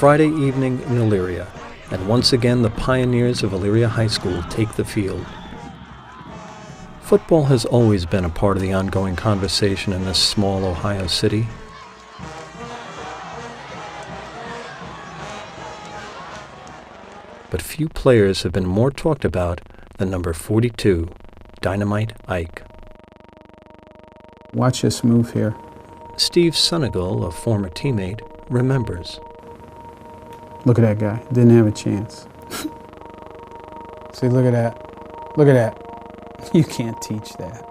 Friday evening in Elyria, and once again the pioneers of Elyria High School take the field. Football has always been a part of the ongoing conversation in this small Ohio city. But few players have been more talked about than number 42, Dynamite Ike. Watch this move here. Steve Sunigal, a former teammate, remembers. Look at that guy. Didn't have a chance. See, look at that. Look at that. You can't teach that.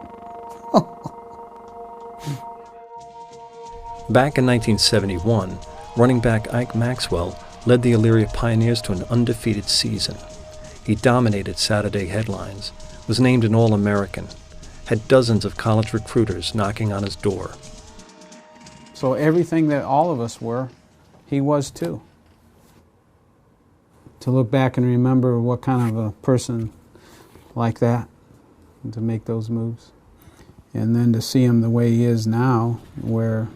Back in 1971, running back Ike Maxwell led the Elyria Pioneers to an undefeated season. He dominated Saturday headlines, was named an All-American, had dozens of college recruiters knocking on his door. So everything that all of us were, he was too. To look back and remember what kind of a person like that, to make those moves. And then to see him the way he is now, where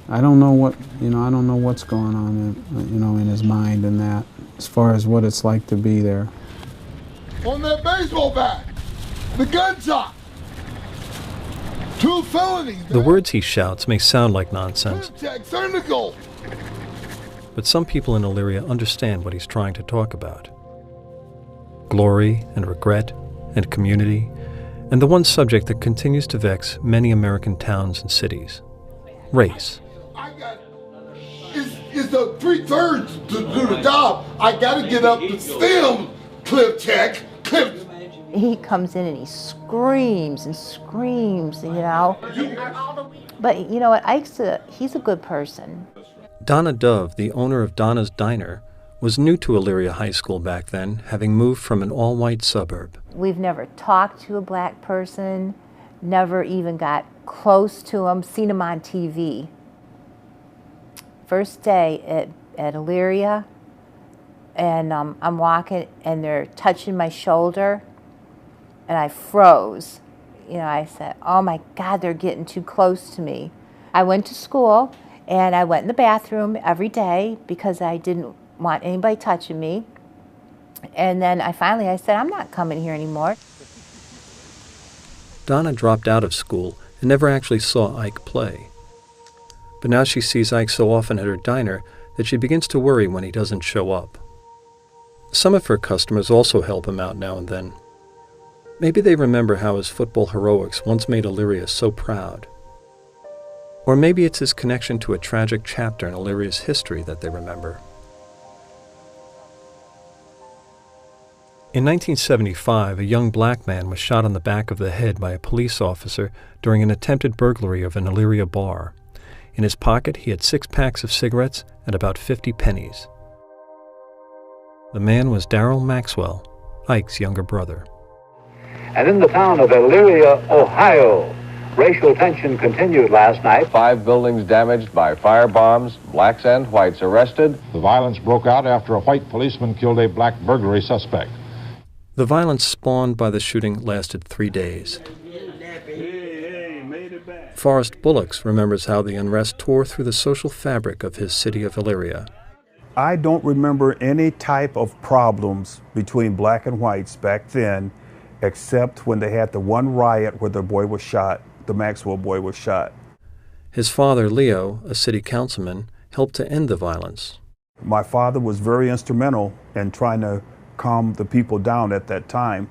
I don't know what, I don't know what's going on, in his mind and that, as far as what it's like to be there. On that baseball bat, the gun shot, 2 felonies. The words he shouts may sound like nonsense, Cynical. but some people in Elyria understand what he's trying to talk about. Glory and regret and community, and the one subject that continues to vex many American towns and cities, race. It's the 3/3 to do the job. I gotta get up the stem, Cliff check, Cliff. He comes in and he screams and screams, But you know what, he's a good person. Donna Dove, the owner of Donna's Diner, was new to Elyria High School back then, having moved from an all-white suburb. We've never talked to a black person, never even got close to him, seen him on TV. First day at Elyria, and I'm walking and they're touching my shoulder, and I froze. I said, oh my God, they're getting too close to me. I went to school and I went in the bathroom every day because I didn't want anybody touching me. And then I said, I'm not coming here anymore. Donna dropped out of school and never actually saw Ike play. But now she sees Ike so often at her diner that she begins to worry when he doesn't show up. Some of her customers also help him out now and then. Maybe they remember how his football heroics once made Elyria so proud. Or maybe it's his connection to a tragic chapter in Elyria's history that they remember. In 1975, a young black man was shot on the back of the head by a police officer during an attempted burglary of an Elyria bar. In his pocket, he had 6 packs of cigarettes and about 50 pennies. The man was Darrell Maxwell, Ike's younger brother. And in the town of Elyria, Ohio, racial tension continued last night. 5 buildings damaged by fire bombs, blacks and whites arrested. The violence broke out after a white policeman killed a black burglary suspect. The violence spawned by the shooting lasted 3 days. Forrest Bullocks remembers how the unrest tore through the social fabric of his city of Elyria. I don't remember any type of problems between black and whites back then, except when they had the one riot where the boy was shot, the Maxwell boy was shot. His father, Leo, a city councilman, helped to end the violence. My father was very instrumental in trying to calm the people down at that time.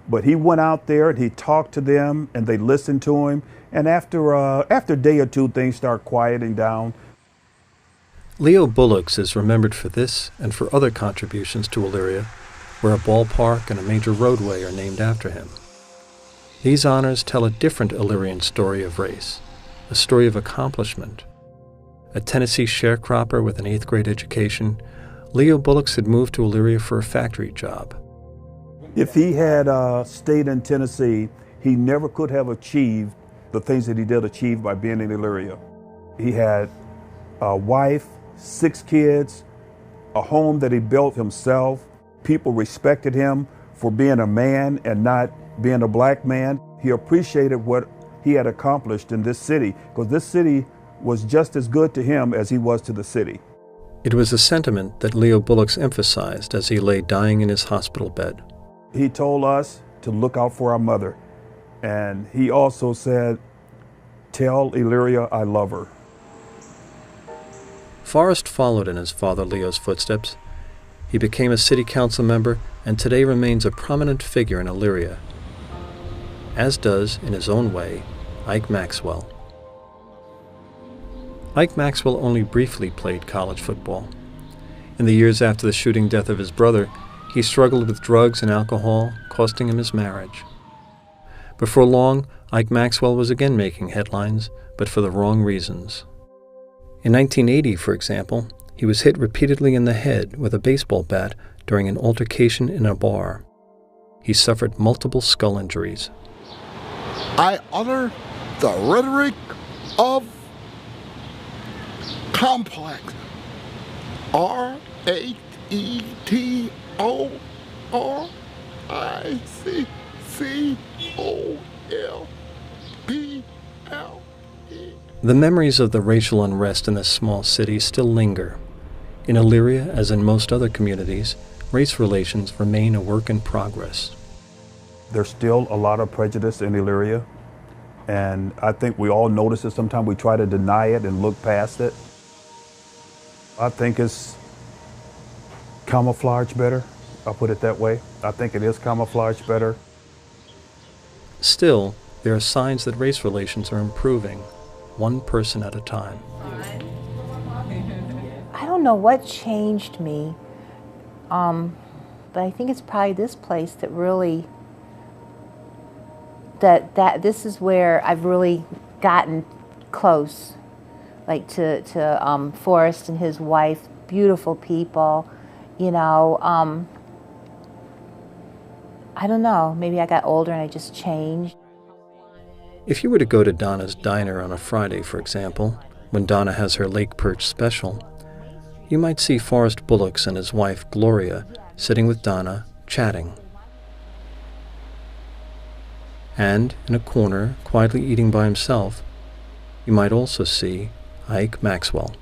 But he went out there and he talked to them and they listened to him. And after a day or two, things start quieting down. Leo Bullocks is remembered for this and for other contributions to Elyria, where a ballpark and a major roadway are named after him. These honors tell a different Illyrian story of race, a story of accomplishment. A Tennessee sharecropper with an 8th grade education, Leo Bullocks had moved to Elyria for a factory job. If he had stayed in Tennessee, he never could have achieved the things that he did achieve by being in Elyria. He had a wife, 6 kids, a home that he built himself. People respected him for being a man and not being a black man. He appreciated what he had accomplished in this city, because this city was just as good to him as he was to the city. It was a sentiment that Leo Bullocks emphasized as he lay dying in his hospital bed. He told us to look out for our mother. And he also said, "Tell Elyria I love her." Forrest followed in his father Leo's footsteps. He became a city council member and today remains a prominent figure in Elyria, as does, in his own way, Ike Maxwell. Ike Maxwell only briefly played college football. In the years after the shooting death of his brother, he struggled with drugs and alcohol, costing him his marriage. Before long, Ike Maxwell was again making headlines, but for the wrong reasons. In 1980, for example, he was hit repeatedly in the head with a baseball bat during an altercation in a bar. He suffered multiple skull injuries. I utter the rhetoric of complex. RAETORICOLPLE. The memories of the racial unrest in this small city still linger. In Elyria, as in most other communities, race relations remain a work in progress. There's still a lot of prejudice in Elyria, and I think we all notice it. Sometimes we try to deny it and look past it. I think it's camouflaged better. I'll put it that way. I think it is camouflaged better. Still, there are signs that race relations are improving, one person at a time. I don't know what changed me, but I think it's probably this place that really, that this is where I've really gotten close, like to Forrest and his wife, beautiful people, you know. I don't know, maybe I got older and I just changed. If you were to go to Donna's Diner on a Friday, for example, when Donna has her Lake Perch special, you might see Forrest Bullocks and his wife, Gloria, sitting with Donna, chatting. And, in a corner, quietly eating by himself, you might also see Ike Maxwell.